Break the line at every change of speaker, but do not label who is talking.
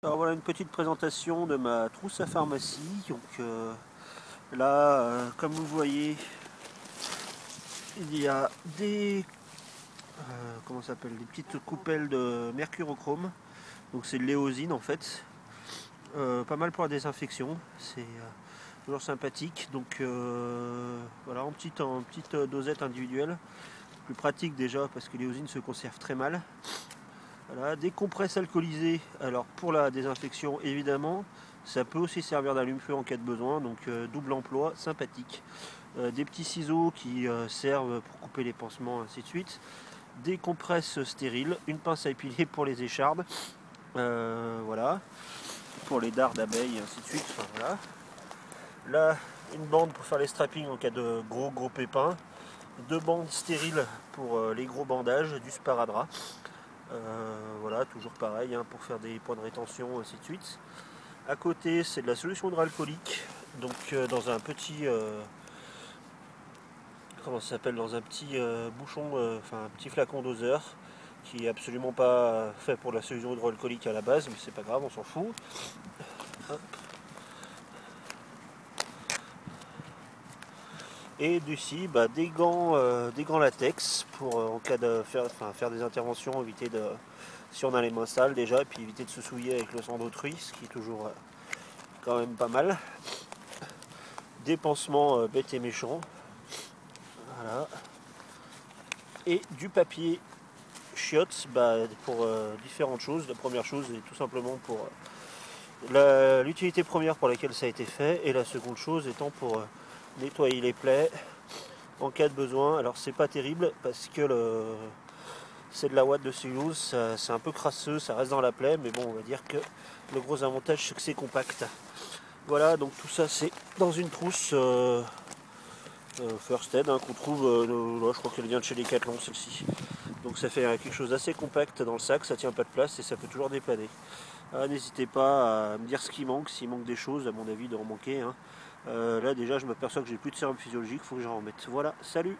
Alors voilà une petite présentation de ma trousse à pharmacie. Donc là, comme vous voyez, il y a des comment ça s'appelle, des petites coupelles de mercurochrome. Donc c'est de l'éosine en fait. Pas mal pour la désinfection. C'est toujours sympathique. Donc voilà en petite dosette individuelle. Plus pratique déjà parce que l'éosine se conserve très mal. Voilà, des compresses alcoolisées, alors pour la désinfection évidemment, ça peut aussi servir d'allume-feu en cas de besoin, donc double emploi, sympathique. Des petits ciseaux qui servent pour couper les pansements, ainsi de suite. Des compresses stériles, une pince à épiler pour les échardes, voilà, pour les dards d'abeilles, ainsi de suite. Enfin, voilà. Là, une bande pour faire les strappings en cas de gros pépins. Deux bandes stériles pour les gros bandages, du sparadrap. Voilà, toujours pareil, hein, pour faire des points de rétention, ainsi de suite. À côté, c'est de la solution hydroalcoolique, donc dans un petit, comment ça s'appelle, dans un petit bouchon, enfin un petit flacon doseur, qui est absolument pas fait pour la solution hydroalcoolique à la base, mais c'est pas grave, on s'en fout. Hop. Et d'ici, des gants latex pour en cas de faire des interventions, éviter de, si on a les mains sales déjà, et puis éviter de se souiller avec le sang d'autrui, ce qui est toujours quand même pas mal. Des pansements bêtes et méchants. Voilà. Et du papier chiottes pour différentes choses. La première chose est tout simplement pour l'utilité première pour laquelle ça a été fait, et la seconde chose étant pour nettoyer les plaies en cas de besoin. Alors c'est pas terrible parce que c'est de la ouate de cellulose, c'est un peu crasseux, ça reste dans la plaie, mais bon, on va dire que le gros avantage c'est que c'est compact. Voilà, donc tout ça c'est dans une trousse First Aid, hein, qu'on trouve, là, je crois qu'elle vient de chez Decathlon celle-ci. Donc ça fait quelque chose d'assez compact dans le sac, ça tient pas de place et ça peut toujours dépanner. N'hésitez pas à me dire ce qui manque, s'il manque des choses, à mon avis de en manquer, hein. Là déjà je m'aperçois que j'ai plus de sérum physiologique, il faut que j'en remette. Voilà, salut!